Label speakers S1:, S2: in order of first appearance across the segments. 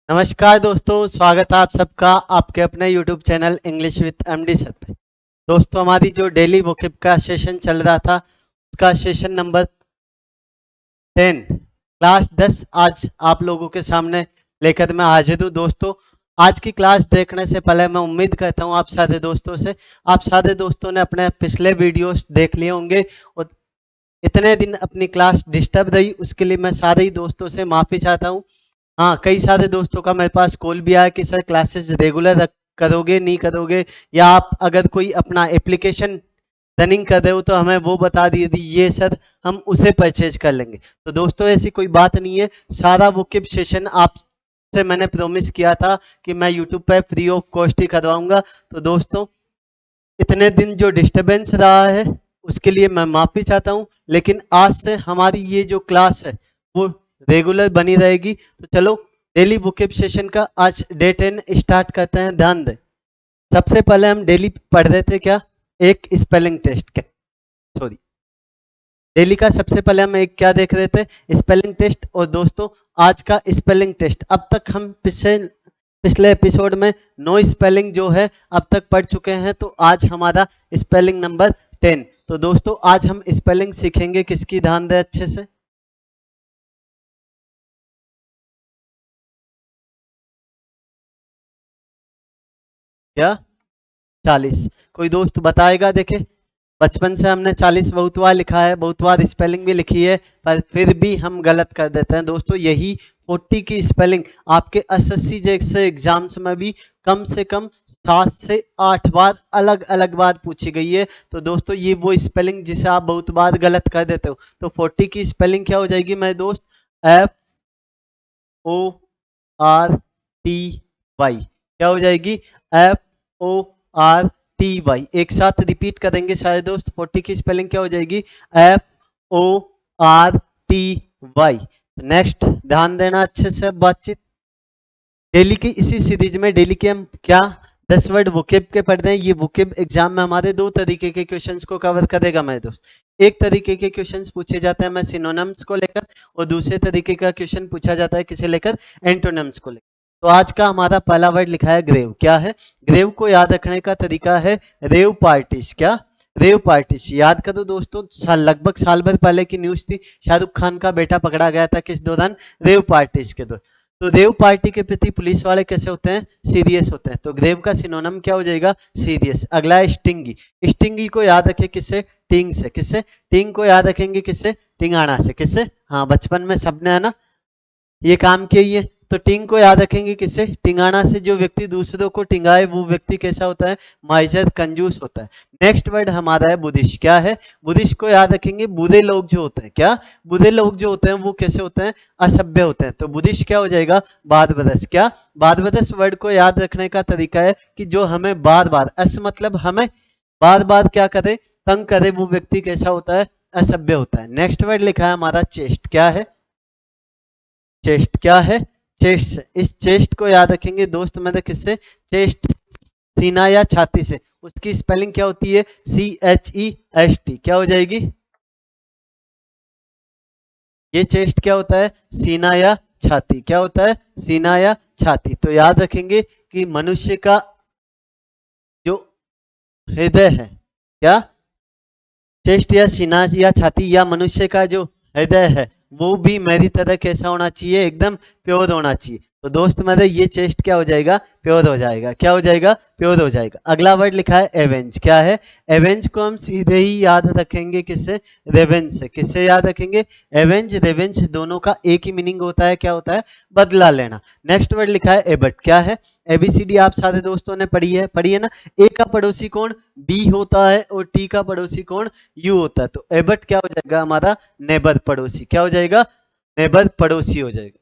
S1: नमस्कार दोस्तों, स्वागत है आप सबका आपके अपने YouTube channel English with MD sir पे। दोस्तों, हमारी जो डेली वोकैब का सेशन चल रहा था उसका सेशन नंबर 10 क्लास 10 आज आप लोगों के सामने लेकर मैं हाजिर हूँ। दोस्तों, आज की क्लास देखने से पहले मैं उम्मीद करता हूँ आप सारे दोस्तों ने अपने पिछले वीडियोस देख लिए होंगे और इतने दिन अपनी क्लास डिस्टर्ब रही उसके लिए मैं सारे ही दोस्तों से माफ़ी चाहता हूँ। हाँ, कई सारे दोस्तों का मेरे पास कॉल भी आया कि सर क्लासेस रेगुलर करोगे नहीं करोगे, या आप अगर कोई अपना एप्लीकेशन रनिंग कर रहे हो तो हमें वो बता दीजिए सर, हम उसे परचेज कर लेंगे। तो दोस्तों, ऐसी कोई बात नहीं है, सारा वोकैब सेशन आपसे मैंने प्रॉमिस किया था कि मैं यूट्यूब पर फ्री ऑफ कॉस्ट ही करवाऊंगा। तो दोस्तों, इतने दिन जो डिस्टर्बेंस रहा है उसके लिए मैं माफ़ी चाहता हूँ, लेकिन आज से हमारी ये जो क्लास है वो रेगुलर बनी रहेगी। तो चलो डेली वोकैब सेशन का आज डे 10 स्टार्ट करते हैं। ध्यान दें, सबसे पहले हम डेली पढ़ रहे थे क्या, एक स्पेलिंग टेस्ट। सॉरी, डेली का सबसे पहले हम एक क्या देख रहे थे, स्पेलिंग टेस्ट। और दोस्तों, आज का स्पेलिंग टेस्ट, अब तक हम पिछले एपिसोड में नो स्पेलिंग जो है अब तक पढ़ चुके हैं, तो आज हमारा स्पेलिंग नंबर 10। तो दोस्तों, आज हम स्पेलिंग सीखेंगे किसकी, ध्यान दें अच्छे से। क्या 40? कोई दोस्त बताएगा? देखे, बचपन से हमने 40 बहुत बार लिखा है, बहुत बार स्पेलिंग भी लिखी है, पर फिर भी हम गलत कर देते हैं। दोस्तों, यही 40 की स्पेलिंग आपके एसएससी जैसे एग्जाम्स में भी कम से कम 7 से 8 बार अलग अलग बार पूछी गई है। तो दोस्तों, ये वो स्पेलिंग जिसे आप बहुत बार गलत कर देते हो। तो 40 की स्पेलिंग क्या हो जाएगी मेरे दोस्त? FORTY। क्या हो जाएगी? FORTY। एक साथ रिपीट करेंगे सारे दोस्त, 40 की स्पेलिंग क्या हो जाएगी? FORTY। नेक्स्ट, ध्यान देना अच्छे से बातचीत। डेली की इसी सीरीज में डेली के हम क्या 10 वर्ड वोकैब के पढ़ रहे हैं। ये वोकैब एग्जाम में हमारे दो तरीके के क्वेश्चंस को कवर करेगा मेरे दोस्त। एक तरीके के क्वेश्चंस पूछे जाते हैं मैं सिनोनिम्स को लेकर, और दूसरे तरीके का क्वेश्चन पूछा जाता है किसे लेकर? एंटोनिम्स को लेकर। तो आज का हमारा पहला वर्ड लिखा है ग्रेव। क्या है? ग्रेव को याद रखने का तरीका है रेव पार्टिस। क्या? रेव पार्टिस। याद करो दोस्तों, लगभग साल भर पहले की न्यूज थी, शाहरुख खान का बेटा पकड़ा गया था किस दौरान? रेव पार्टिस के दौरान। तो रेव पार्टी के प्रति पुलिस वाले कैसे होते हैं? सीरियस होते हैं। तो ग्रेव का सिनोनिम क्या हो जाएगा? सीरियस। अगला है स्टिंगी। स्टिंगी को याद रखें किससे? टिंग से। किससे? टिंग को याद रखेंगे किससे? टिंगाना से। किससे? हाँ, बचपन में सबने है ना ये काम किया ही है। तो टिंग को याद रखेंगे किससे? टिंगाना से। जो व्यक्ति दूसरों को टिंगाए वो व्यक्ति कैसा होता है? माइजर, कंजूस होता है। नेक्स्ट वर्ड हमारा है बुदिश। क्या है? बुदिश को याद रखेंगे बुरे लोग जो होते हैं। क्या? बुरे लोग जो होते हैं वो कैसे होते हैं? असभ्य होते हैं। तो बुदिश क्या हो जाएगा? बादबदस। क्या? बादबदस वर्ड को याद रखने का तरीका है कि जो हमें बार बार, अस मतलब हमें बार बार क्या करे? तंग करे, वो व्यक्ति कैसा होता है? असभ्य होता है। नेक्स्ट वर्ड लिखा है हमारा चेस्ट। क्या है? चेस्ट। क्या है? चेस्ट। इस चेस्ट को याद रखेंगे दोस्त मतलब किससे? चेस्ट, सीना या छाती से। उसकी स्पेलिंग क्या होती है? CHEST। क्या हो जाएगी? ये चेस्ट क्या होता है? सीना या छाती। क्या होता है? सीना या छाती। तो याद रखेंगे कि मनुष्य का जो हृदय है, क्या? चेस्ट या सीना या छाती, या मनुष्य का जो हृदय है वो भी मेरी तरह कैसा होना चाहिए? एकदम प्योर होना चाहिए। तो दोस्त मेरे ये चेस्ट क्या हो जाएगा? प्योर हो जाएगा। क्या हो जाएगा? प्योर हो जाएगा। अगला वर्ड लिखा है एवेंज। क्या है? एवेंज को हम सीधे ही याद रखेंगे किससे? रेवेंज से। किससे याद रखेंगे? एवेंज, रेवेंज दोनों का एक ही मीनिंग होता है। क्या होता है? बदला लेना। नेक्स्ट वर्ड लिखा है एबट। क्या है? ABCD आप सारे दोस्तों ने पढ़ी है ना। ए का पड़ोसी कौन? बी होता है, और टी का पड़ोसी कौन? यू होता है। तो एबट क्या हो जाएगा हमारा? नेबर, पड़ोसी। क्या हो जाएगा? नेबर, पड़ोसी हो जाएगा।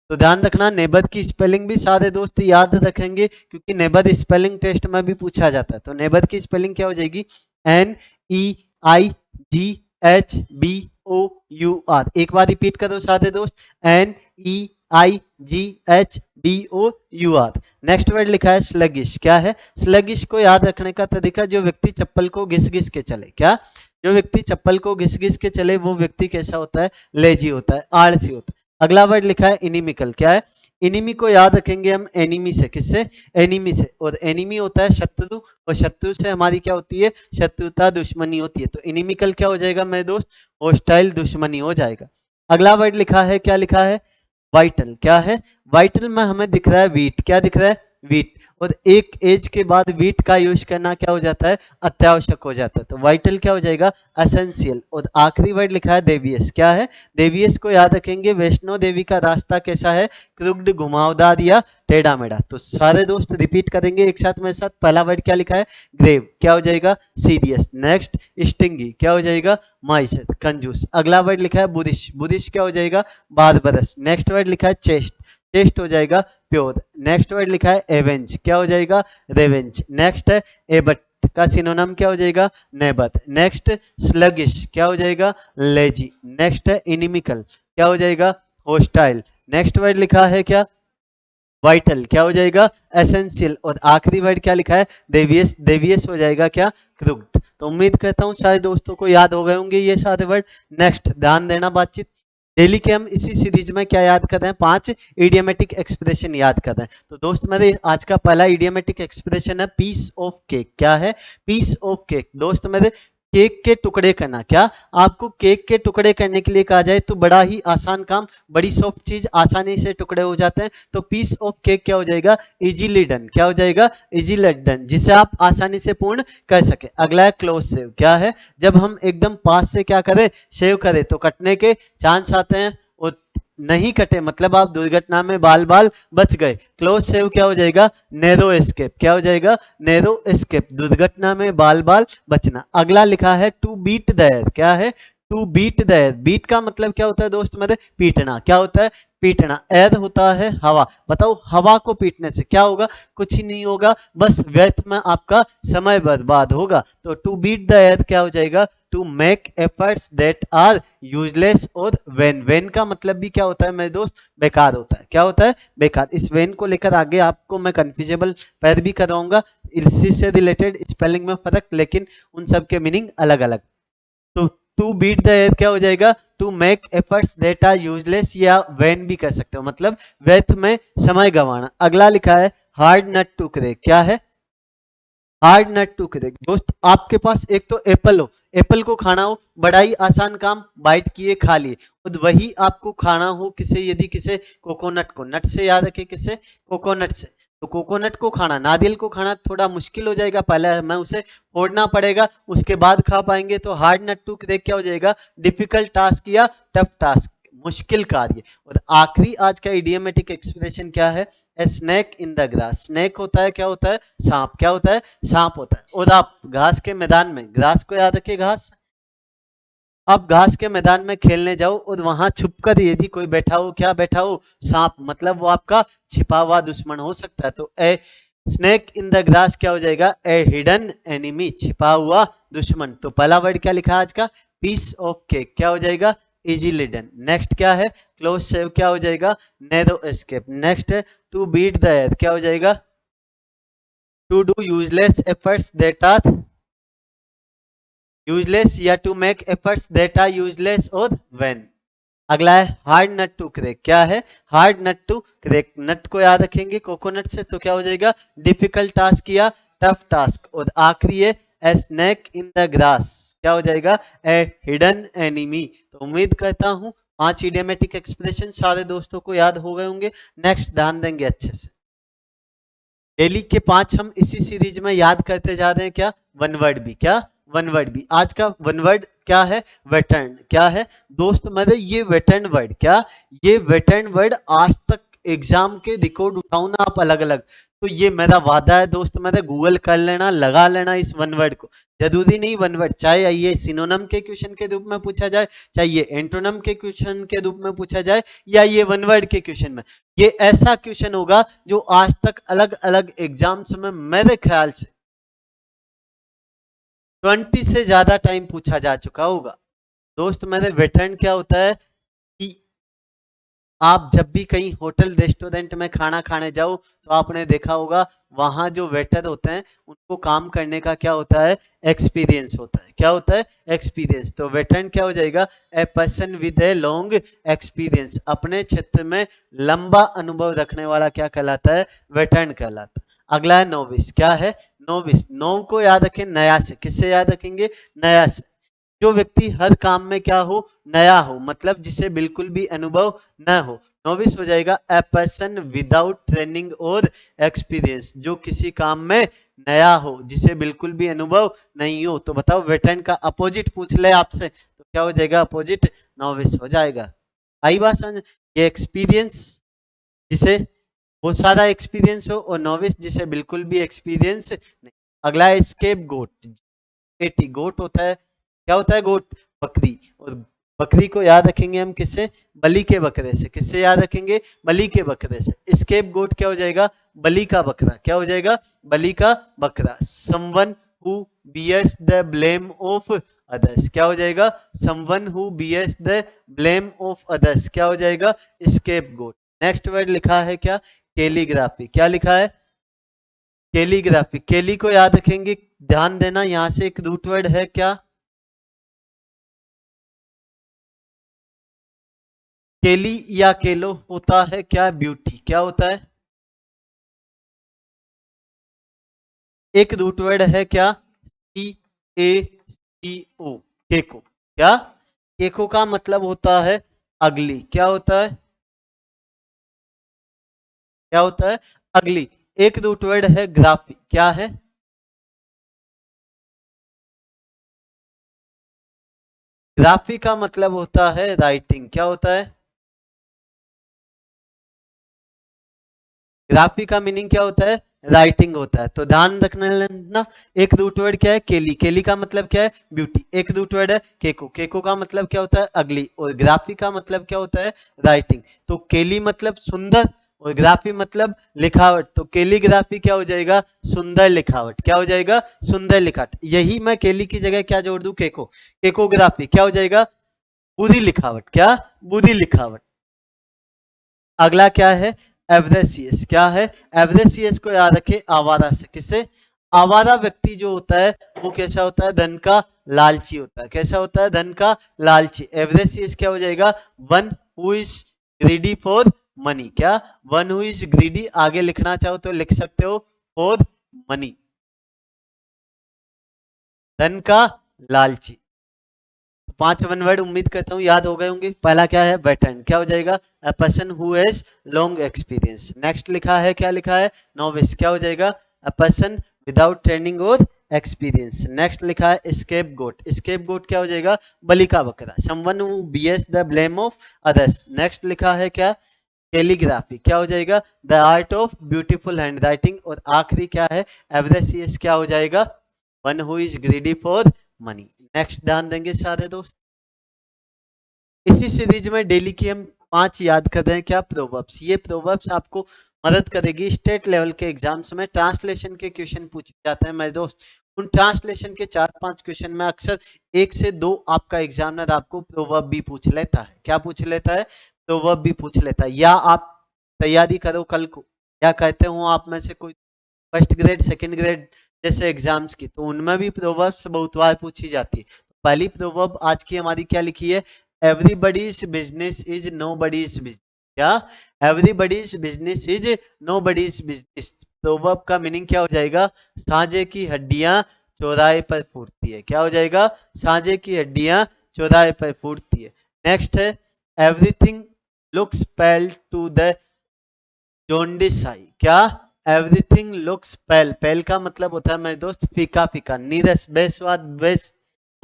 S1: तो ध्यान रखना, नेबर की स्पेलिंग भी सारे दोस्त याद रखेंगे क्योंकि नेबर स्पेलिंग टेस्ट में भी पूछा जाता है। तो नेबर की स्पेलिंग क्या हो जाएगी? NEIGHBOUR। एक बार रिपीट करो सारे दोस्त, NEIGHBOUR। नेक्स्ट वर्ड लिखा है स्लगिश। क्या है? स्लगिश को याद रखने का तरीका, जो व्यक्ति चप्पल को घिस घिस के चले। क्या? जो व्यक्ति चप्पल को घिस घिस के चले वो व्यक्ति कैसा होता है? लेजी होता है, आलसी होता है। अगला वर्ड लिखा है इनिमिकल। क्या है? एनिमी को याद रखेंगे हम एनिमी से, किससे? एनिमी से। और एनिमी होता है शत्रु, और शत्रु से हमारी क्या होती है? शत्रुता, दुश्मनी होती है। तो एनिमिकल क्या हो जाएगा मेरे दोस्त? होस्टाइल, दुश्मनी हो जाएगा। अगला वर्ड लिखा है, क्या लिखा है? वाइटल। क्या है? वाइटल में हमें दिख रहा है वीट। क्या दिख रहा है? वीट। और एक एज के बाद वीट का यूज करना क्या हो जाता है? अत्यावश्यक हो जाता है। तो वाइटल क्या हो जाएगा? एसेंशियल। और आखिरी वर्ड लिखा है देवियस। क्या है? देवियस को याद रखेंगे, वैष्णो देवी का रास्ता कैसा है? क्रुक्ड, घुमावदार या टेढ़ा मेढ़ा। तो सारे दोस्त रिपीट करेंगे एक साथ मेरे साथ। पहला वर्ड क्या लिखा है? ग्रेव। क्या हो जाएगा? सीरियस। Next stingy. क्या हो जाएगा? माइस, कंजूस। अगला वर्ड लिखा है बुदिश। बुदिश क्या हो जाएगा? बारबरस। नेक्स्ट वर्ड लिखा है चेस्ट। चेस्ट हो जाएगा प्योर। नेक्स्ट वर्ड लिखा है एवेंज। क्या हो जाएगा? रेवेंज। नेक्स्ट है एबट का सिनोनम क्या हो जाएगा? नेबत। Next sluggish. क्या हो जाएगा? लेजी। नेक्स्ट है इनिमिकल। क्या हो जाएगा? होस्टाइल। नेक्स्ट वर्ड लिखा है क्या? वाइटल। क्या हो जाएगा? एसेंशियल। और आखिरी वर्ड क्या लिखा है? देवियस। देवियस हो जाएगा क्या? क्रुक्ड। तो उम्मीद करता हूँ सारे दोस्तों को याद हो गए होंगे ये सारे वर्ड। नेक्स्ट ध्यान देना बातचीत। डेली के हम इसी सीरीज में क्या याद कर रहे हैं? 5 इडियमेटिक एक्सप्रेशन याद कर रहे हैं। तो दोस्त मेरे आज का पहला इडियमेटिक एक्सप्रेशन है पीस ऑफ केक। क्या है? Piece of cake. दोस्त मेरे केक के टुकड़े करना। क्या? आपको केक के टुकड़े करने के लिए कहा जाए तो बड़ा ही आसान काम, बड़ी सॉफ्ट चीज आसानी से टुकड़े हो जाते हैं। तो पीस ऑफ केक क्या हो जाएगा? Easily done. क्या हो जाएगा? इजीली डन, जिसे आप आसानी से पूर्ण कर सके। अगला है क्लोज सेव। क्या है? जब हम एकदम पास से क्या करें? सेव करें तो कटने के चांस आते हैं, और नहीं कटे मतलब आप दुर्घटना में बाल बाल बच गए। क्लोज सेव क्या हो जाएगा? Narrow escape. क्या हो जाएगा? नैरो एस्केप, दुर्घटना में बाल बाल बचना। अगला लिखा है टू बीट द एयर। क्या है? To beat the air. Beat का मतलब क्या होता है दोस्त मेरे? पीटना। क्या होता है? पीटना। एयर होता है हवा। बताओ हवा को पीटने से क्या होगा? कुछ ही नहीं होगा, बस व्यर्थ में आपका समय बर्बाद होगा। तो टू बीट द एयर क्या हो जाएगा? To make efforts that are useless. और वेन। वेन का मतलब भी क्या होता है मेरे दोस्त? बेकार होता है। क्या होता है? बेकार। इस वेन को लेकर आगे आपको मैं कंफ्यूजेबल पैर भी करवाऊंगा, इसी से रिलेटेड स्पेलिंग में फर्क, लेकिन उन सब के मीनिंग अलग अलग। तो टू बीट द एयर क्या हो जाएगा? To make efforts that are useless, या वेन भी कर सकते हो, मतलब व्यर्थ में समय गंवाना। अगला लिखा है हार्ड नट टू क्रैक। क्या है? Hard nut to crack. दोस्त आपके पास एक तो एप्पल हो, एप्पल को खाना हो, बड़ा ही आसान काम, बाइट किए खा लिए। और वही आपको खाना हो किसे? यदि किसे? कोकोनट को। नट से याद रखे, किसे? कोकोनट से। तो कोकोनट को खाना, नारियल को खाना थोड़ा मुश्किल हो जाएगा, पहले हमें उसे फोड़ना पड़ेगा, उसके बाद खा पाएंगे। तो हार्ड नट टू क्रैक क्या हो जाएगा? डिफिकल्ट टास्क या टफ टास्क, मुश्किल कार्य। और आखिरी आज का इडियमेटिक एक्सप्रेशन क्या है? A snake in the grass. Snake होता है क्या? होता है सांप। क्या होता है? सांप होता है। और आप घास के मैदान में, घास को याद रखिए, घास, आप घास के मैदान में खेलने जाओ और वहां छुपकर यदि कोई बैठा हो, क्या बैठा हो? सांप, मतलब वो आपका छिपा हुआ दुश्मन हो सकता है। तो a snake in the grass क्या हो जाएगा? ए हिडन एनिमी, छिपा हुआ दुश्मन। तो पहला वर्ड क्या लिखा है आज का? Piece of cake. क्या हो जाएगा? Easily done. नेक्स्ट क्या है? Close shave. क्या हो जाएगा? Narrow escape. नेक्स्ट है टू बीट द एयर। क्या हो जाएगा? To do useless efforts that are useless, या to make efforts that are useless, और व्हेन। अगला है हार्ड नट टू क्रैक। क्या है? Hard nut to crack. Nut को याद रखेंगे कोकोनट से, तो क्या हो जाएगा? डिफिकल्ट टास्क या टफ टास्क। और आखिरी है a snake in the grass. क्या हो जाएगा? ए हिडन एनिमी। तो उम्मीद करता हूं 5 इडियमेटिक एक्सप्रेशन सारे दोस्तों को याद हो गए होंगे। नेक्स्ट ध्यान देंगे अच्छे से। डेली के 5 हम इसी सीरीज में याद करते जा रहे हैं। क्या? वन वर्ड भी। क्या? वन वर्ड भी। आज का वन वर्ड क्या है? वेटर्न। क्या है दोस्त मेरे? ये वेटर्न वर्ड। क्या? ये वेटर्न वर्ड आज तक एग्जाम के रिकॉर्ड उठाओ ना आप अलग अलग, तो ये मेरा वादा है दोस्त मेरे, गूगल कर लेना, लगा लेना इस वन वर्ड को। जरूरी नहीं वन वर्ड, चाहे ये सिनोनम के क्वेश्चन के रूप में पूछा जाए, चाहे ये एंटोनम के क्वेश्चन के रूप में पूछा जाए, या ये वन वर्ड के क्वेश्चन में, ये ऐसा क्वेश्चन होगा जो आज तक अलग अलग एग्जाम्स में मेरे ख्याल से 20 से ज्यादा टाइम पूछा जा चुका होगा। दोस्त मेरे वेटरन क्या होता है? कि आप जब भी कहीं होटल रेस्टोरेंट में खाना खाने जाओ तो आपने देखा होगा वहां जो वेटर होते हैं उनको काम करने का क्या होता है, एक्सपीरियंस होता है। क्या होता है, एक्सपीरियंस। तो वेटरन क्या हो जाएगा, a person with a long experience, अपने क्षेत्र में लंबा अनुभव रखने वाला क्या कहलाता है, वेटरन कहलाता है। अगला है नोविस। क्या है, नोविस। नोव को याद रखें नया से, किससे याद रखेंगे, नया से। जो व्यक्ति हर काम में क्या हो, नया हो, मतलब जिसे बिल्कुल भी अनुभव न हो। नोविस हो जाएगा ए पर्सन विदाउट ट्रेनिंग और एक्सपीरियंस, जो किसी काम में नया हो, जिसे बिल्कुल भी अनुभव नहीं हो। तो बताओ वेटरन का अपोजिट पूछ ले आपसे तो क्या हो जाएगा, अपोजिट नोविस हो जाएगा। आई बात समझ, ये एक्सपीरियंस जिसे बहुत सारा एक्सपीरियंस हो, और नोविस जिसे बिल्कुल भी एक्सपीरियंस नहीं। अगला है स्केप गोट। एटी गोट होता है, क्या होता है, गोट, बकरी। और बकरी को याद रखेंगे हम किससे, बलि के बकरे से। किससे याद रखेंगे, बलि के बकरे से। स्केप गोट क्या हो जाएगा, बलि का बकरा। क्या हो जाएगा, बलि का बकरा। Someone who bears the blame of others. क्या हो जाएगा, someone who bears the blame of others. क्या हो जाएगा, स्केप गोट। नेक्स्ट वर्ड लिखा है क्या, कैलीग्राफी। क्या लिखा है, कैलीग्राफी। कैली को याद रखेंगे, ध्यान देना यहां से एक रूट वर्ड है क्या, केली या केलो होता है क्या, ब्यूटी। क्या होता है, एक रूट वर्ड है क्या, सी ए सी ओ, केको। क्या, केको का मतलब होता है अगली। क्या होता है, क्या होता है, अगली। एक रूट वर्ड है ग्राफी। क्या है, ग्राफी का मतलब होता है राइटिंग। क्या होता है, ग्राफी का मीनिंग क्या होता है, राइटिंग होता है। तो ध्यान रखना लेना, एक रूट वर्ड क्या है, केली। केली का मतलब क्या है, ब्यूटी। एक रूट वर्ड है केको। केको का मतलब क्या होता है, अगली। और ग्राफी का मतलब क्या होता है, राइटिंग। तो केली मतलब सुंदर, और ग्राफी मतलब लिखावट। तो कैलीग्राफी क्या हो जाएगा, सुंदर लिखावट। क्या हो जाएगा, सुंदर लिखावट। यही मैं केली की जगह क्या जोड़ दूं, केको। केकोग्राफी क्या हो जाएगा, बुरी लिखावट। क्या, बुरी लिखावट। अगला क्या है, एवरेसियस। क्या है, एवरेसियस को याद रखे आवारा से। किससे, आवारा व्यक्ति जो होता है वो कैसा होता है, धन का लालची होता है। कैसा होता है, धन का लालची। एवरेसियस क्या हो जाएगा, one who is greedy for money. क्या, वन हु इज ग्रीडी, आगे लिखना चाहो तो लिख सकते हो फॉर मनी, धन का लालची। पांच वन वर्ड उम्मीद करता हूँ याद हो गए होंगे। पहला क्या है, वेटरन। क्या हो जाएगा, a person who has long experience. Next लिखा है, क्या लिखा है, नोविस। क्या हो जाएगा, अ पर्सन विदाउट ट्रेनिंग और एक्सपीरियंस। नेक्स्ट लिखा है स्केप गोट। स्केप गोट क्या हो जाएगा, बलि का बकरा। Someone who bears the blame of others. Next लिखा है क्या, कैलीग्राफी। क्या हो जाएगा, the art of beautiful handwriting. और आखिरी क्या है, एवरेसियस। क्या हो जाएगा, one who is greedy for money. Next ध्यान देंगे सारे दोस्त। इसी सीरीज में डेली की हम 5 याद कर रहे हैं क्या, प्रोवर्ब्स। ये प्रोवर्ब्स आपको मदद करेगी स्टेट लेवल के एग्जाम्स में। ट्रांसलेशन के क्वेश्चन पूछे जाते हैं मेरे दोस्त। उन ट्रांसलेशन के 4-5 क्वेश्चन में अक्सर 1 से 2 आपका एग्जामिनर आपको प्रोवर्ब भी पूछ लेता है। क्या पूछ लेता है, प्रोवर्ब भी पूछ लेता है। या आप तैयारी करो कल को, या कहते हो आप में से कोई फर्स्ट ग्रेड सेकंड ग्रेड जैसे एग्जाम्स की, तो उनमें भी प्रोवर्ब्स बहुत बार पूछी जाती है। तो पहली प्रोवर्ब आज की हमारी क्या लिखी है, everybody's business is nobody's business. क्या, everybody's business is nobody's business. Proverb का मीनिंग क्या हो जाएगा, सांझे की हड्डियां चौराहे पर फूटती है। क्या हो जाएगा, सांझे की हड्डियां चौराहे पर फूटती है। नेक्स्ट है, everything looks pale to the jaundice eye. क्या, एवरीथिंग लुक्स पेल। पेल का मतलब होता है मेरे दोस्त फीका फीका, नीरस, बेस्वाद, बेस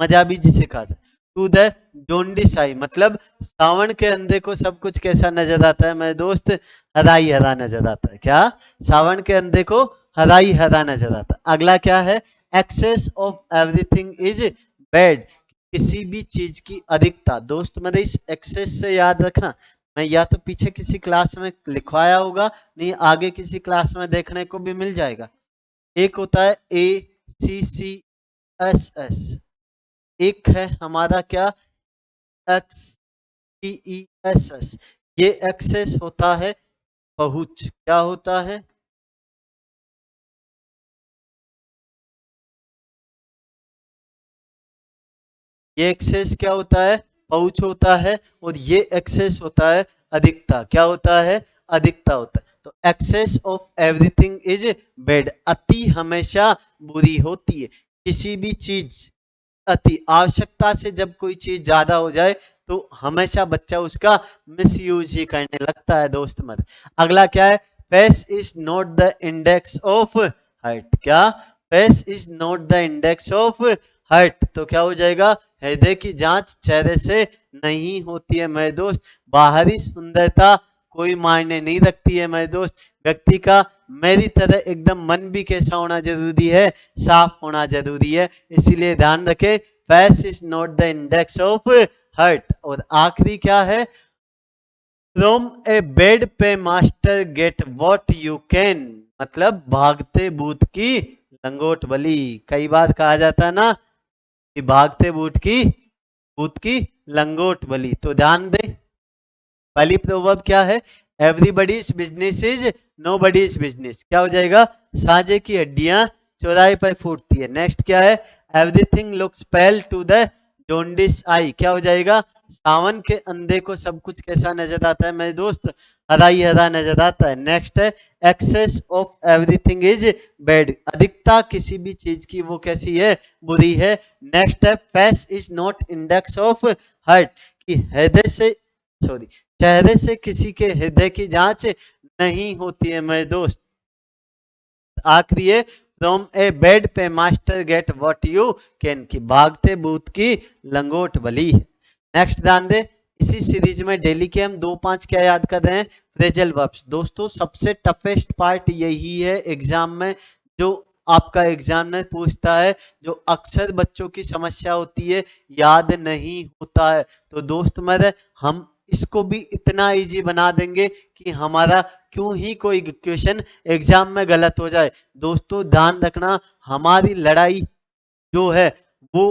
S1: मजा भी जिसे कहा जाए। टू द जॉन्डिस आई मतलब सावन के अंधे को सब कुछ कैसा नजर आता है मेरे दोस्त, हरा ही हरा नजर आता है। क्या, सावन के अंधे को हरा ही हरा नजर आता है। अगला क्या है, excess of everything is bad. किसी भी चीज की अधिकता। दोस्त मेरे इस एक्सेस से याद रखना, मैं या तो पीछे किसी क्लास में लिखवाया होगा, नहीं आगे किसी क्लास में देखने को भी मिल जाएगा। एक होता है ACCSS, एक है हमारा क्या, XTESS। ये एक्सेस होता है पहुंच, क्या होता है? ये एक्सेस क्या होता है? पहुंच होता है। और ये एक्सेस होता है अधिकता, क्या होता है? अधिकता होता है। तो excess of everything is bad, अति हमेशा बुरी होती है। किसी भी चीज अति आवश्यकता से जब कोई चीज ज्यादा हो जाए तो हमेशा बच्चा उसका मिसयूज ही करने लगता है दोस्त मत। अगला क्या है? Face is not the index of height, क्या? Face is not the index of height, तो क्या हो जाएगा? हृदय की जांच चेहरे से नहीं होती है मेरे दोस्त। बाहरी सुंदरता कोई मायने नहीं रखती है मेरे दोस्त। व्यक्ति का मेरी तरह एकदम मन भी कैसा होना जरूरी है? साफ होना जरूरी है। इसीलिए ध्यान रखें, face is not the index of heart. और आखिरी क्या है? From a bad paymaster get what you can, मतलब भागते भूत की लंगोट बली। कई बार कहा जाता है ना कि भागते भूत की लंगोट बली। तो ध्यान दे, पहली प्रोवर्ब क्या है? Everybody's business is nobody's business, क्या हो जाएगा? साझे की हड्डियां चौराहे पर फूटती है। नेक्स्ट क्या है? Everything looks pale to the jaundice eye, क्या हो जाएगा? सावन के अंधे को सब कुछ कैसा नजर आता है मेरे दोस्त? हरा ही हरा नजर आता है। नेक्स्ट है excess of everything is bad, अधिकता किसी भी चीज की वो कैसी है? बुरी है। नेक्स्ट है face is not index of heart, कि हृदय से सॉरी चेहरे से किसी के हृदय की जांच नहीं होती है मेरे दोस्त। आखिरी है from a bad paymaster get what you can, की भागते भूत की लंगोट भली है। नेक्स्ट ध्यान दे, इसी सीरीज में डेली के हम 2-5 क्या याद कर रहे हैं? Phrasal verbs. दोस्तों सबसे टफेस्ट पार्ट यही है एग्जाम में, जो आपका एग्जामिनर पूछता है, जो अक्सर बच्चों की समस्या होती है, याद नहीं होता है। तो दोस्त मेरे, हम इसको भी इतना इजी बना देंगे कि हमारा क्यों ही कोई क्वेश्चन एग्जाम में गलत हो जाए। दोस्तों ध्यान रखना, हमारी लड़ाई जो है वो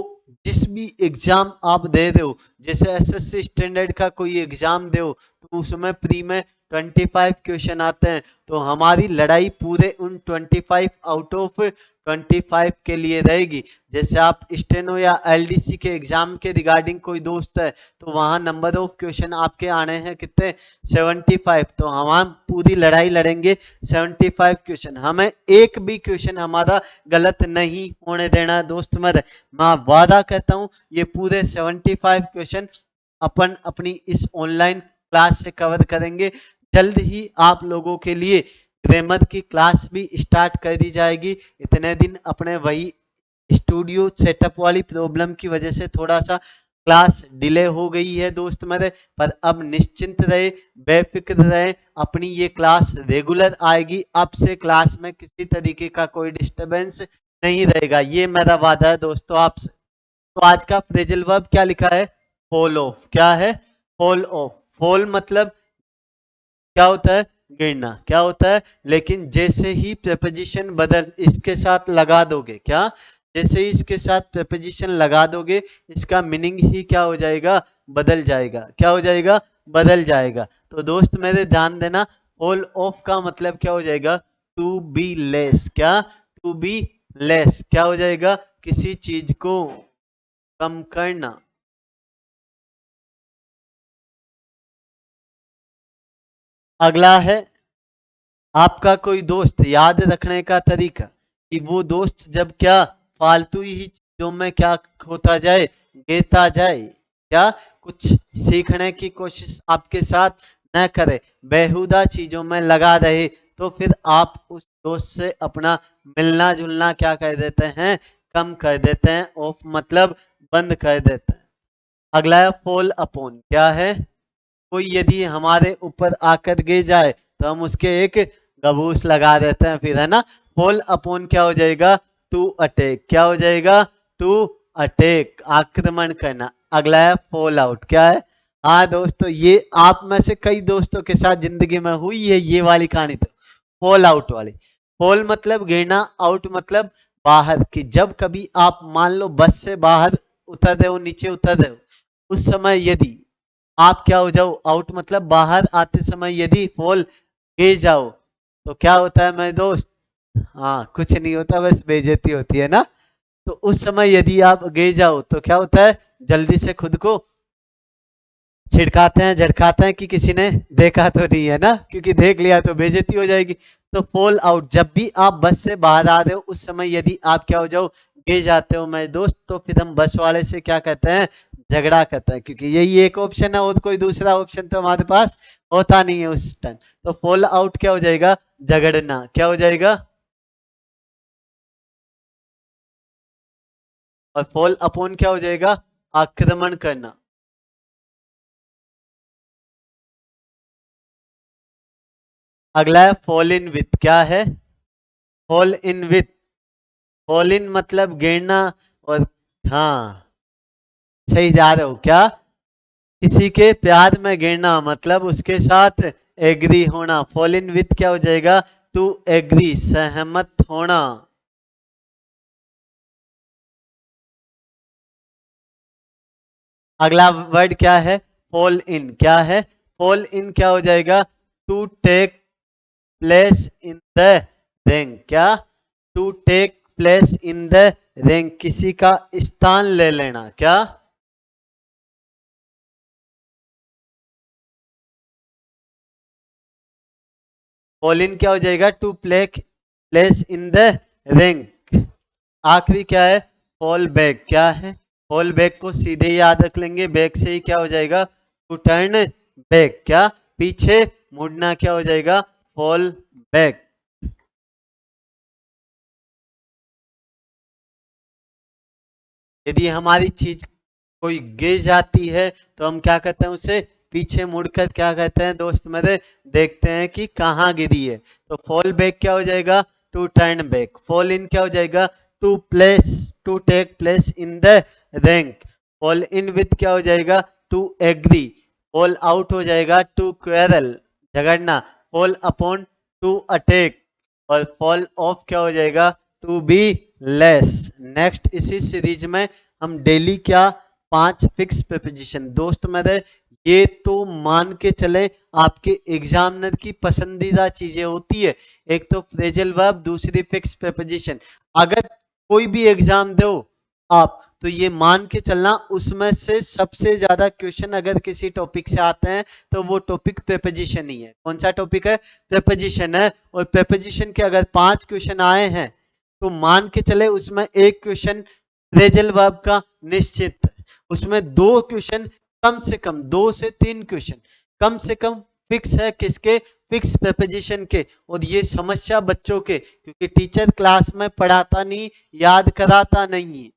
S1: जिस भी एग्जाम आप दे रहे हो, जैसे एसएससी स्टैंडर्ड का कोई एग्जाम दे हो तो उसमें प्री में 25 क्वेश्चन आते हैं, तो हमारी लड़ाई पूरे उन 25 आउट ऑफ 25 के लिए रहेगी। जैसे आप स्टेनो या एलडीसी के एग्जाम के रिगार्डिंग कोई दोस्त है तो वहां नंबर ऑफ क्वेश्चन आपके आने हैं कितने? 75। तो हम पूरी लड़ाई लड़ेंगे 75 क्वेश्चन, हमें एक भी क्वेश्चन हमारा गलत नहीं होने देना है दोस्त मेरे। मैं वादा करता हूं ये पूरे 75 क्वेश्चन अपन अपनी इस ऑनलाइन क्लास से कवर करेंगे। जल्द ही आप लोगों के लिए ग्रामर की क्लास भी स्टार्ट कर दी जाएगी। इतने दिन अपने वही स्टूडियो सेटअप वाली प्रॉब्लम की वजह से थोड़ा सा क्लास डिले हो गई है दोस्त मेरे, पर अब निश्चिंत रहे, बेफिक्र रहे, अपनी ये क्लास रेगुलर आएगी। अब से क्लास में किसी तरीके का कोई डिस्टरबेंस नहीं रहेगा, ये मेरा वादा है दोस्तों आपसे। तो आज का फ्रेजल वर्ब क्या लिखा है? फॉल ऑफ, क्या है? Fall of. फॉल मतलब क्या होता है? गिरना, क्या होता है? लेकिन जैसे ही प्रपोजिशन बदल इसके साथ लगा दोगे, क्या? जैसे ही इसके साथ प्रपोजिशन लगा दोगे इसका मीनिंग ही क्या हो जाएगा? बदल जाएगा। क्या हो जाएगा? बदल जाएगा। तो दोस्त मेरे ध्यान देना, फॉल ऑफ का मतलब क्या हो जाएगा? टू बी लेस, क्या? टू बी लेस, क्या हो जाएगा? किसी चीज को कम करना। अगला है आपका कोई दोस्त, याद रखने का तरीका कि वो दोस्त जब क्या फालतू ही चीजों में क्या होता जाए? गिरता जाए, क्या? कुछ सीखने की कोशिश आपके साथ न करे, बेहुदा चीजों में लगा रहे, तो फिर आप उस दोस्त से अपना मिलना जुलना क्या कर देते हैं? कम कर देते हैं। ऑफ मतलब बंद कर देते हैं। अगला है फॉल अपॉन, क्या है? कोई यदि हमारे ऊपर आकर गिर जाए तो हम उसके एक गबूस लगा देते हैं, फिर है ना? फॉल अपॉन क्या हो जाएगा? टू अटैक, क्या हो जाएगा? टू अटैक, आक्रमण करना। अगला है फॉल आउट, क्या है? हाँ दोस्तों, ये आप में से कई दोस्तों के साथ जिंदगी में हुई है ये वाली कहानी, तो फॉल आउट वाली। फॉल मतलब गिरना, आउट मतलब बाहर, कि जब कभी आप मान लो बस से बाहर उतर रहे हो, नीचे उतर रहे हो, उस समय यदि आप क्या हो जाओ, आउट मतलब बाहर आते समय यदि फॉल गे जाओ तो क्या होता है मेरे दोस्त? हाँ, कुछ नहीं होता, बस बेइज्जती होती है ना। तो उस समय यदि आप गे जाओ तो क्या होता है, जल्दी से खुद को छिड़काते हैं, झटकाते हैं कि किसी ने देखा तो नहीं है ना, क्योंकि देख लिया तो बेइज्जती हो जाएगी। तो फॉल आउट, जब भी आप बस से बाहर आ रहे हो उस समय यदि आप क्या हो जाओ, गिर जाते हो मेरे दोस्त, तो फिर हम बस वाले से क्या कहते हैं, झगड़ा करते हैं, क्योंकि यही एक ऑप्शन है और कोई दूसरा ऑप्शन तो हमारे पास होता नहीं है उस टाइम। तो फॉल आउट क्या हो जाएगा, झगड़ना। क्या हो जाएगा? और फॉल अपॉन क्या हो जाएगा, आक्रमण करना। अगला है फॉल इन विथ। क्या है? Fall in with. Fall in मतलब गिरना, और हाँ, सही जा रहे हो क्या? किसी के प्यार में गिरना मतलब उसके साथ एग्री होना। फॉल इन विथ क्या हो जाएगा, टू एग्री, सहमत होना। अगला वर्ड क्या है, फॉल इन। क्या है? फॉल इन क्या हो जाएगा, to take place in the rank. क्या? To take place in the rank, किसी का स्थान ले लेना। क्या? फॉल इन क्या हो जाएगा, to place in the rank. आखिरी क्या है, फॉल बैक। क्या है? फॉल बैक को सीधे याद रख लेंगे, बैक से ही क्या हो जाएगा, टू टर्न बैक। क्या? पीछे मुड़ना। क्या हो जाएगा, फॉल बैक। यदि हमारी चीज कोई गिर जाती है तो हम क्या कहते हैं, उसे पीछे मुड़कर क्या कहते हैं दोस्त मेरे, देखते हैं कि कहाँ गिरी है। तो फॉल बैक क्या हो जाएगा, to turn back. Fall in क्या हो जाएगा, to take place in the rank. Fall in with क्या हो जाएगा, टू एग्री। फॉल आउट हो जाएगा, टू क्वेरल, झगड़ना। Fall upon, to attack. और फॉल ऑफ क्या हो जाएगा, टू बी लेस। नेक्स्ट इसी सीरीज में हम डेली क्या, 5 फिक्स प्रीपोजिशन। दोस्त मेरे, ये तो मान के चले आपके एग्जामिनर की पसंदीदा चीजें होती है। एक तो फ्रेजल वर्ब, दूसरी फिक्स प्रीपोजिशन। अगर कोई भी एग्जाम दो आप, तो ये मान के चलना उसमें से सबसे ज्यादा क्वेश्चन अगर किसी टॉपिक से आते हैं तो वो टॉपिक प्रीपोजिशन ही है। कौन सा टॉपिक है, प्रीपोजिशन है। और प्रीपोजिशन के अगर 5 क्वेश्चन आए हैं तो मान के चले उसमें एक क्वेश्चन फ्रेजल वर्ब का निश्चित है, उसमें 2 क्वेश्चन, कम से कम 2 से 3 क्वेश्चन कम से कम फिक्स है। किसके? फिक्स प्रीपोजिशन के। और ये समस्या बच्चों के, क्योंकि टीचर क्लास में पढ़ाता नहीं, याद कराता नहीं,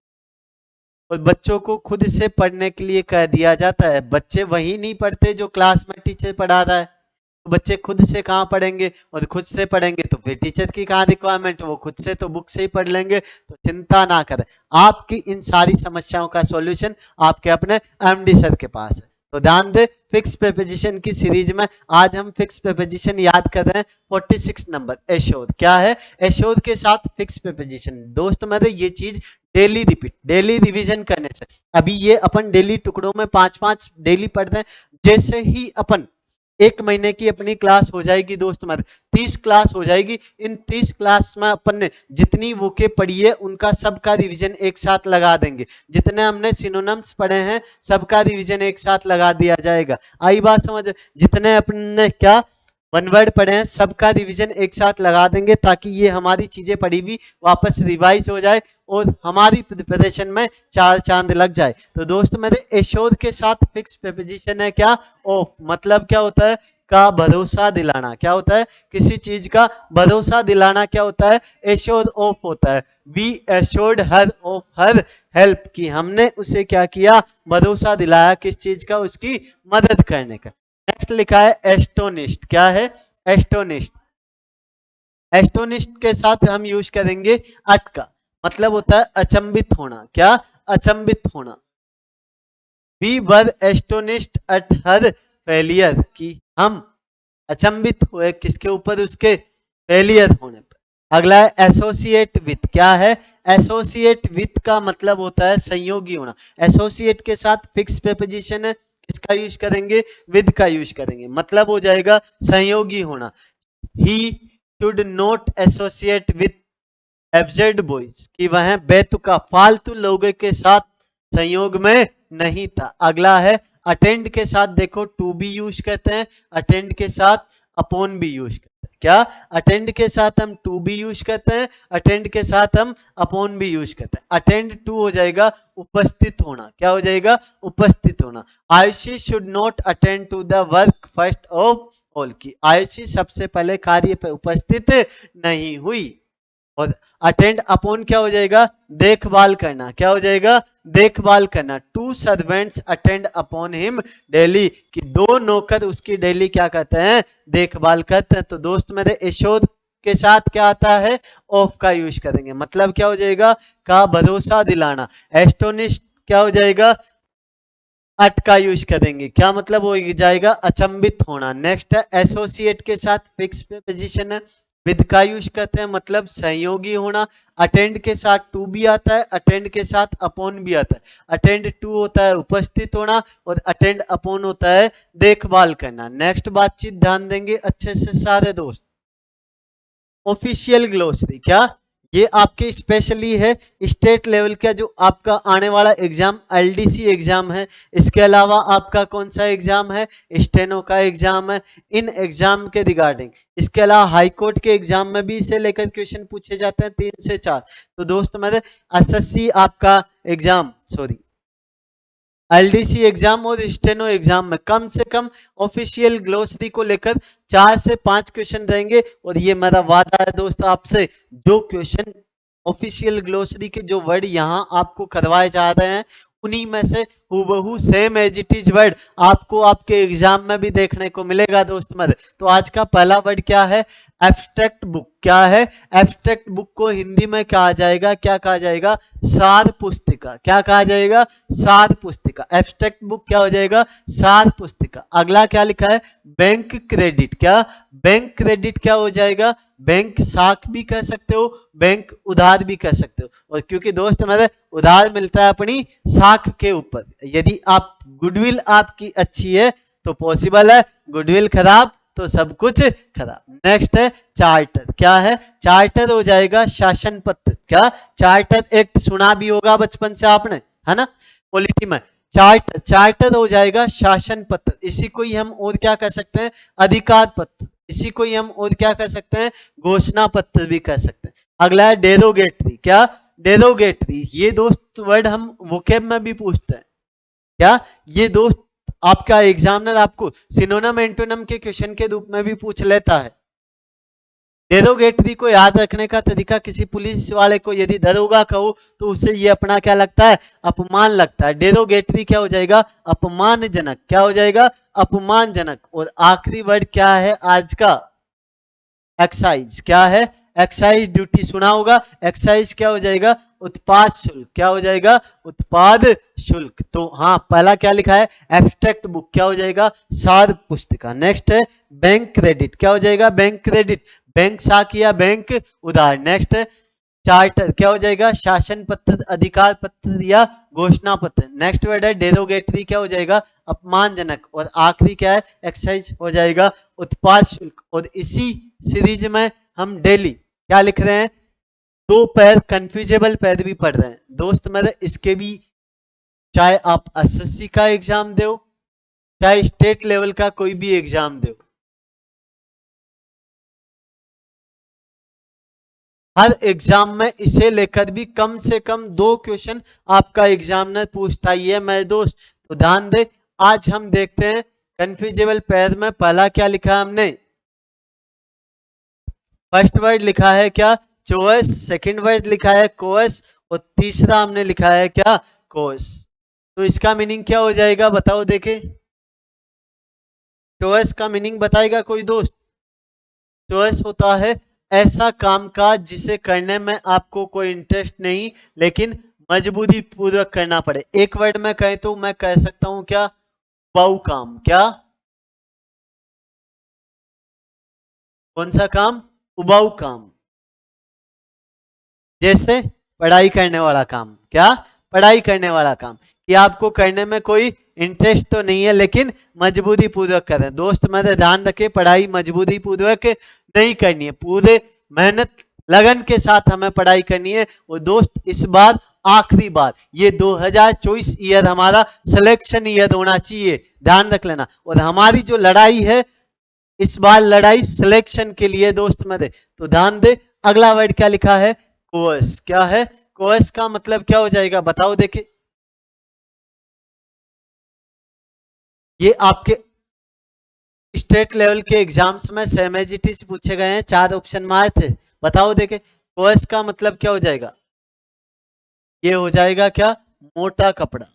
S1: और बच्चों को खुद से पढ़ने के लिए कह दिया जाता है। बच्चे वही नहीं पढ़ते जो क्लास में टीचर पढ़ा रहा है, तो बच्चे खुद से कहाँ पढ़ेंगे, और खुद से पढ़ेंगे तो फिर टीचर की कहाँ रिक्वायरमेंट, वो खुद से तो बुक से ही पढ़ लेंगे। तो चिंता ना करें, आपकी इन सारी समस्याओं का सॉल्यूशन आपके अपने एमडी सर के पास है। तो ध्यान दे, फिक्स प्रीपोजिशन की सीरीज में आज हम फिक्स प्रीपोजिशन याद कर रहे हैं। 46 नंबर एशोद। क्या है? एशोद के साथ फिक्स प्रीपोजिशन। दोस्त मेरे, ये चीज डेली रिपीट, डेली रिवीजन करने से, अभी ये अपन डेली टुकड़ों में 5-5 डेली पढ़ते हैं। जैसे ही अपन 1 महीने की अपनी क्लास हो जाएगी दोस्त मेरे, 30 क्लास हो जाएगी। इन 30 क्लास में अपन ने जितनी वोके पढ़ी है उनका सबका रिवीजन एक साथ लगा देंगे। जितने हमने सिनोनिम्स पढ़े हैं सबका रिवीजन एक साथ लगा दिया जाएगा। आई बात समझ? जितने अपन ने क्या वन वर्ड पढ़े हैं सबका रिवीजन एक साथ लगा देंगे, ताकि ये हमारी चीजें पढ़ी हुई वापस रिवाइज हो जाए और हमारी प्रिपरेशन में 4 चांद लग जाए। तो दोस्त मेरे, एश्योर के साथ फिक्स प्रीपोजिशन है क्या, ऑफ। मतलब क्या होता है, का भरोसा दिलाना। क्या होता है, किसी चीज का भरोसा दिलाना क्या होता है, एश्योर ऑफ होता है। We assured her of her help, की हमने उसे क्या किया, भरोसा दिलाया किस चीज का, उसकी मदद करने का। नेक्स्ट लिखा है एस्टोनिस्ट। क्या है? एस्टोनिस्ट। एस्टोनिस्ट के साथ हम यूज करेंगे अट का, मतलब होता है अचंभित होना। क्या? अचंभित होना। We were astonished at her failure, की हम अचंभित हुए किसके ऊपर, उसके फेलियर होने पर। अगला है एसोसिएट विथ। क्या है? एसोसिएट विथ का मतलब होता है संयोगी होना। एसोसिएट के साथ फिक्स प्रीपोजिशन है, किसका यूज करेंगे, विद का यूज करेंगे, मतलब हो जाएगा सहयोगी होना। He should not associate with absurd boys, कि वह बेतुका फालतू लोगों के साथ संयोग में नहीं था। अगला है अटेंड के साथ, देखो टू बी यूज करते हैं, अटेंड के साथ अपॉन भी यूज करते हैं। क्या, अटेंड के साथ हम टू बी यूज करते हैं, अटेंड के साथ हम अपॉन भी यूज करते हैं। अटेंड टू हो जाएगा उपस्थित होना, क्या हो जाएगा, उपस्थित होना। Ayushi should not attend to the work first of all, की आयुषी सबसे पहले कार्य पर उपस्थित नहीं हुई। और अटेंड अपॉन क्या हो जाएगा, देखभाल करना, क्या हो जाएगा, देखभाल करना। To servants attend upon him daily, कि दो नौकर उसकी डेली क्या करते हैं, देखभाल करते हैं। तो दोस्त मेरे यशोद के साथ क्या आता है, ऑफ का यूज करेंगे, मतलब क्या हो जाएगा, का भरोसा दिलाना। एस्टोनिश क्या हो जाएगा, अट का यूज करेंगे, क्या मतलब हो जाएगा, अचंभित होना। नेक्स्ट है एसोसिएट के साथ फिक्स पे पोजीशन है, विद का यूज करते हैं, मतलब सहयोगी होना। अटेंड के साथ टू भी आता है, अटेंड के साथ अपॉन भी आता है। अटेंड टू होता है उपस्थित होना, और अटेंड अपॉन होता है देखभाल करना। नेक्स्ट बातचीत ध्यान देंगे अच्छे से सारे दोस्त। ऑफिशियल ग्लोसरी, क्या ये आपके स्पेशली है स्टेट लेवल का, जो आपका आने वाला एग्जाम एलडीसी एग्जाम है। इसके अलावा आपका कौन सा एग्जाम है, स्टेनो का एग्जाम है, इन एग्जाम के रिगार्डिंग। इसके अलावा हाई कोर्ट के एग्जाम में भी इसे लेकर क्वेश्चन पूछे जाते हैं 3 से 4। तो दोस्त मेरे एसएससी आपका एग्जाम, सॉरी एलडीसी एग्जाम और स्टेनो एग्जाम में कम से कम ऑफिशियल ग्लोसरी को लेकर 4 से 5 क्वेश्चन रहेंगे। और ये मेरा वादा है दोस्त आपसे, जो क्वेश्चन ऑफिशियल ग्लोसरी के जो वर्ड यहाँ आपको करवाए जा रहे हैं, उन्हीं में से हूबहू same as it is word आपको आपके एग्जाम में भी देखने को मिलेगा दोस्त मेरे। तो आज का पहला वर्ड क्या है, एब्स्ट्रैक्ट बुक। क्या है, एब्स्ट्रैक्ट बुक को हिंदी में कहा जाएगा, क्या कहा जाएगा, सार पुस्तिका। क्या कहा जाएगा, सार पुस्तिका। एब्स्ट्रैक्ट बुक क्या हो जाएगा, सार पुस्तिका। अगला क्या लिखा है, बैंक क्रेडिट। क्या, बैंक क्रेडिट क्या हो जाएगा, बैंक साख भी कह सकते हो, बैंक उधार भी कह सकते हो। और क्योंकि दोस्त हमारे उधार मिलता है अपनी साख के ऊपर, यदि आप गुडविल आपकी अच्छी है तो पॉसिबल है, गुडविल खराब तो सब कुछ खराब। नेक्स्ट है चार्टर। क्या है, चार्टर हो जाएगा शासन पत्र। क्या, चार्टर एक्ट सुना भी होगा बचपन से आपने, है ना, पॉलिटी में। चार्टर, चार्टर हो जाएगा शासन पत्र। इसी को ही हम और क्या कह सकते हैं, अधिकार पत्र। इसी को ही हम और क्या कह सकते हैं, घोषणा पत्र भी कह सकते हैं। अगला है डेरोगेटरी। क्या, डेरोगेटरी, ये दोस्त वर्ड हम वोकेब में भी पूछते हैं। क्या, ये दोस्त आपका एग्जामिनर आपको सिनोनिम एंटोनिम के क्वेश्चन के रूप में भी पूछ लेता है। डेरोगेटरी को याद रखने का तरीका, किसी पुलिस वाले को यदि दरोगा कहो तो उससे ये अपना क्या लगता है, अपमान लगता है। डेरोगेटरी क्या हो जाएगा, अपमानजनक। क्या हो जाएगा, अपमानजनक। और आखिरी वर्ड क्या है आज का, एक्साइज। क्या है, एक्साइज ड्यूटी सुना होगा। एक्साइज क्या हो जाएगा, उत्पाद शुल्क। क्या हो जाएगा, उत्पाद शुल्क। तो हाँ, पहला क्या लिखा है, एब्स्ट्रैक्ट बुक। क्या हो जाएगा, सार पुस्तिका। नेक्स्ट है बैंक क्रेडिट। क्या हो जाएगा, बैंक क्रेडिट, बैंक साख या बैंक उधार। नेक्स्ट है चार्टर। क्या हो जाएगा, शासन पत्र, अधिकार पत्र या घोषणा पत्र। नेक्स्ट वर्ड है डेरोगेटरी। क्या हो जाएगा, अपमानजनक। और आखिरी क्या है, एक्साइज हो जाएगा उत्पाद शुल्क। और इसी सीरीज में हम डेली क्या लिख रहे हैं, 2 पैर कंफ्यूजेबल पैर भी पढ़ रहे हैं दोस्त मेरे। इसके भी चाहे आप एसएससी का एग्जाम दो, चाहे स्टेट लेवल का कोई भी एग्जाम दो, हर एग्जाम में इसे लेकर भी कम से कम 2 क्वेश्चन आपका एग्जामिनर पूछता ही है मेरे दोस्त। तो ध्यान दे, आज हम देखते हैं कंफ्यूजेबल पैर में पहला क्या लिखा है हमने, फर्स्ट वर्ड लिखा है क्या, चॉइस। सेकंड वर्ड लिखा है कोस, और तीसरा हमने लिखा है क्या, कोस। तो इसका मीनिंग क्या हो जाएगा बताओ देखे, चॉइस का मीनिंग बताएगा कोई दोस्त। चॉइस होता है ऐसा कामकाज जिसे करने में आपको कोई इंटरेस्ट नहीं, लेकिन मजबूरी पूर्वक करना पड़े। एक वर्ड में कहे तो मैं कह सकता हूं क्या, बहु काम। क्या, कौन सा काम, उबाऊ काम। जैसे पढ़ाई करने वाला काम। क्या, पढ़ाई करने वाला काम। कि आपको करने में कोई इंटरेस्ट तो नहीं है लेकिन मजबूरी पूर्वक करें। दोस्त मेरे ध्यान रखें, पढ़ाई मजबूरी पूर्वक नहीं करनी है, पूरे मेहनत लगन के साथ हमें पढ़ाई करनी है। और दोस्त इस बार आखिरी बार, ये 2024 ईयर हमारा सिलेक्शन ईयर होना चाहिए, ध्यान रख लेना। और हमारी जो लड़ाई है इस बार लड़ाई सिलेक्शन के लिए दोस्त मेरे, तो ध्यान दे। अगला वर्ड क्या लिखा है? कोर्स। क्या है? कोर्स का मतलब क्या हो जाएगा बताओ देखे। ये आपके स्टेट लेवल के एग्जाम्स में सेमेजिटी से पूछे गए हैं, 4 ऑप्शन में आए थे। बताओ देखे कोर्स का मतलब क्या हो जाएगा? ये हो जाएगा क्या? मोटा कपड़ा।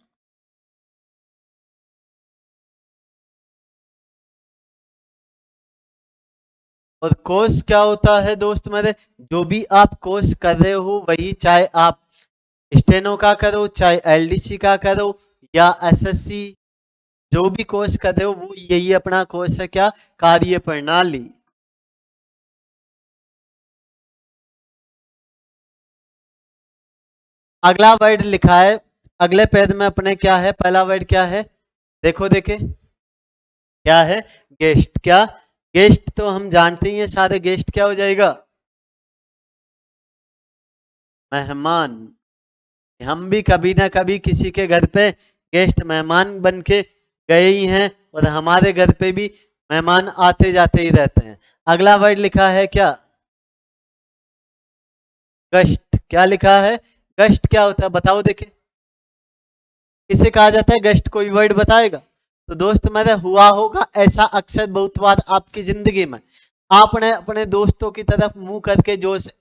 S1: और कोर्स क्या होता है दोस्त मेरे? जो भी आप कोर्स कर रहे हो वही, चाहे आप स्टेनो का करो, चाहे एलडीसी का करो या एसएससी, जो भी कोर्स कर रहे हो वो यही अपना कोर्स है। क्या? कार्य प्रणाली। अगला वर्ड लिखा है अगले पेज में अपने, क्या है पहला वर्ड? क्या है देखो देखे, क्या है? गेस्ट। क्या? गेस्ट तो हम जानते ही हैं सारे, गेस्ट क्या हो जाएगा? मेहमान। हम भी कभी ना कभी किसी के घर पे गेस्ट मेहमान बन के गए ही हैं, और हमारे घर पे भी मेहमान आते जाते ही रहते हैं। अगला वर्ड लिखा है क्या? गश्त। क्या लिखा है? गश्त क्या होता है बताओ देखे, किसे कहा जाता है गश्त? कोई वर्ड बताएगा? तो दोस्त मेरे हुआ होगा ऐसा अक्सर बहुत बार आपकी जिंदगी में, आपने अपने दोस्तों की तरफ मुंह करके जोर से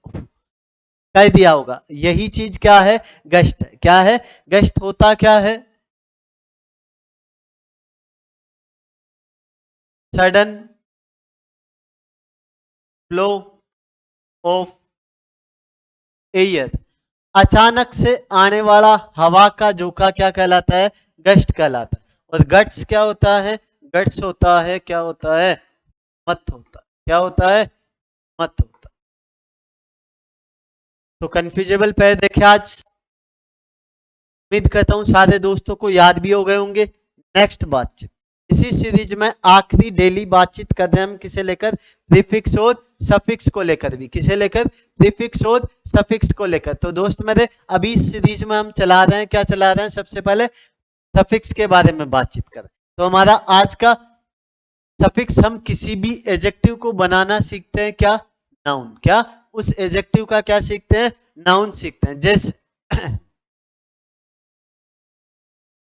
S1: कह दिया होगा, यही चीज क्या है? गश्त। क्या है? गश्त होता क्या है? सडन फ्लो ऑफ एयर, अचानक से आने वाला हवा का झोंका क्या कहलाता है? गश्त कहलाता है। और गट्स क्या होता है? गट्स होता है, क्या होता है? मत होता है। क्या होता है? मत होता। तो कन्फ्यूजेबल पे देखे आज, उम्मीद करता हूं सारे दोस्तों को याद भी हो गए होंगे। नेक्स्ट बातचीत, इसी सीरीज में आखिरी डेली बातचीत कर रहे हैं हम, किसे लेकर? प्रीफिक्स और सफिक्स को लेकर। भी किसे लेकर? प्रीफिक्स और सफिक्स को लेकर। तो दोस्त मेरे अभी इस सीरीज में हम चला रहे हैं, क्या चला रहे हैं? सबसे पहले सफिक्स के बारे में बातचीत करें। तो हमारा आज का सफिक्स, हम किसी भी एडजेक्टिव को बनाना सीखते हैं, क्या? नाउन। क्या? उस एडजेक्टिव का क्या सीखते हैं? नाउन सीखते हैं। जैसे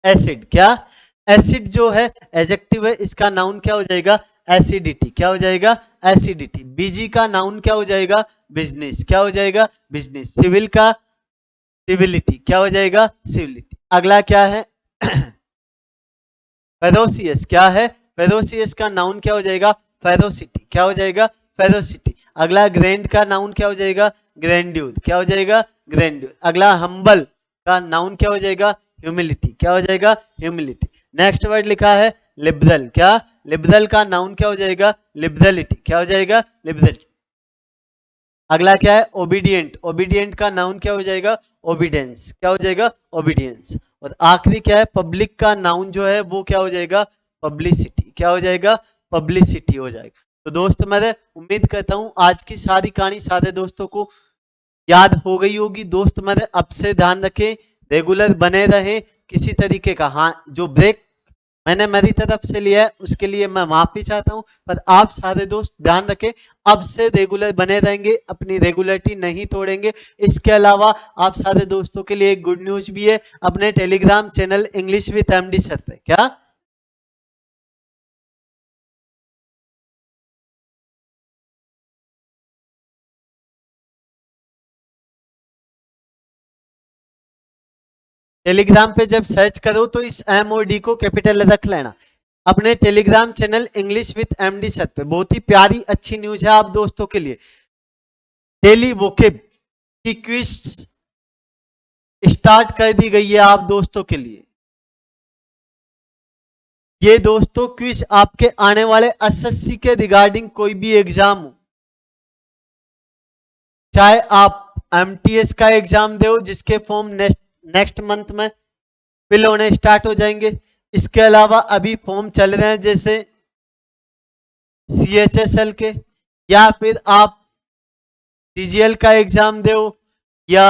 S1: एसिड। क्या? एसिड जो है एडजेक्टिव है, इसका नाउन क्या हो जाएगा? एसिडिटी। क्या हो जाएगा? एसिडिटी। बिजी का नाउन क्या हो जाएगा? बिजनेस। क्या हो जाएगा? बिजनेस। सिविल का सिविलिटी। क्या हो जाएगा? सिविलिटी। अगला क्या है? फेरोसियस। क्या है? फेरोसियस का नाउन क्या हो जाएगा? फेरोसिटी। क्या हो जाएगा? फेरोसिटी। अगला ग्रैंड का नाउन क्या हो जाएगा? ग्रैंड्यूर। क्या हो जाएगा? ग्रैंड्यूर। अगला हम्बल का नाउन क्या हो जाएगा? ह्यूमिलिटी। क्या हो जाएगा? ह्यूमिलिटी। नेक्स्ट वर्ड लिखा है लिबरल। क्या? लिबरल का नाउन क्या हो जाएगा? लिबरलिटी। क्या हो जाएगा? लिबरलिटी। अगला क्या है? ओबीडियंट। ओबीडियंट का नाउन क्या हो जाएगा? ओबीडेंस। क्या हो जाएगा? ओबीडियंस। और आखिरी क्या है? पब्लिक का नाउन जो है वो क्या हो जाएगा? पब्लिसिटी। क्या हो जाएगा? पब्लिसिटी हो जाएगा। तो दोस्त मैं उम्मीद करता हूं आज की सारी कहानी सारे दोस्तों को याद हो गई होगी। दोस्त मेरे अब से ध्यान रखें, रेगुलर बने रहे, किसी तरीके का, हाँ जो ब्रेक मैंने मेरी तरफ से लिया है उसके लिए मैं माफी चाहता हूं, पर आप सारे दोस्त ध्यान रखें अब से रेगुलर बने रहेंगे, अपनी रेगुलरिटी नहीं तोड़ेंगे। इसके अलावा आप सारे दोस्तों के लिए एक गुड न्यूज भी है, अपने Telegram channel English with MD sir पे, क्या टेलीग्राम पे जब सर्च करो तो इस एम और डी को कैपिटल रख लेना। अपने Telegram channel English with MD sir पे बहुत ही प्यारी अच्छी न्यूज है आप दोस्तों के लिए, डेली वोकेब की क्विज स्टार्ट कर दी गई है आप दोस्तों के लिए। ये दोस्तों क्विज आपके आने वाले एसएससी के रिगार्डिंग कोई भी एग्जाम हो, चाहे आप एमटीएस का एग्जाम दो जिसके फॉर्म नेक्स्ट मंथ में फिल होने स्टार्ट हो जाएंगे। इसके अलावा अभी फॉर्म चल रहे हैं जैसे CHSL के, या फिर आप CGL का एग्जाम दो, या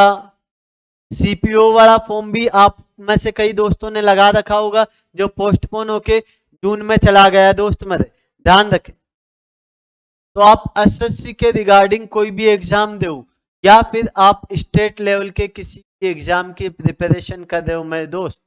S1: CPO वाला फॉर्म भी आप में से कई दोस्तों ने लगा रखा होगा जो पोस्टपोन होके जून में चला गया दोस्त मेरे, ध्यान रखें। तो आप SSC के रिगार्डिंग कोई भी एग्जाम दो, या फिर आप स्टेट लेवल के किसी एग्जाम की प्रिपरेशन कर रहे हो मेरे दोस्त,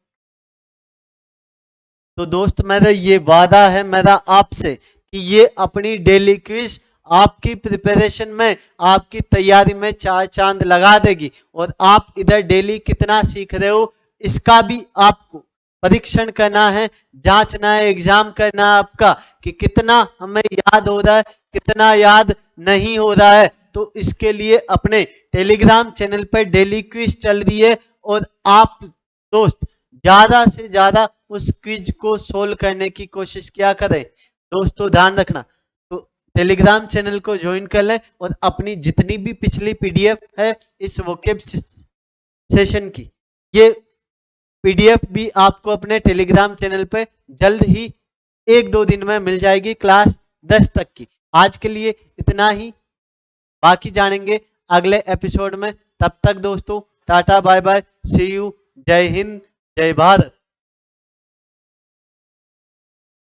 S1: तो दोस्त मेरा ये वादा है मेरा आपसे कि ये अपनी डेली क्विज आपकी प्रिपरेशन में, आपकी तैयारी में चार चांद लगा देगी। और आप इधर डेली कितना सीख रहे हो इसका भी आपको परीक्षण करना है, जांचना है, एग्जाम करना है आपका कि कितना हमें याद हो रहा है, कितना याद नहीं हो रहा है। तो इसके लिए अपने टेलीग्राम चैनल पर डेली क्विज चल रही है, और आप दोस्त ज्यादा से ज्यादा उस क्विज को सोल्व करने की कोशिश किया करें। दोस्तों ध्यान रखना, तो टेलीग्राम चैनल को ज्वाइन कर लें, और अपनी जितनी भी पिछली PDF है इस वोकेब सेशन की, ये PDF भी आपको अपने टेलीग्राम चैनल पे जल्द ही 1-2 दिन में मिल जाएगी, क्लास 10 तक की। आज के लिए इतना ही, बाकी जानेंगे अगले एपिसोड में। तब तक दोस्तों tata bye bye, see you, जय हिंद, जय भारत।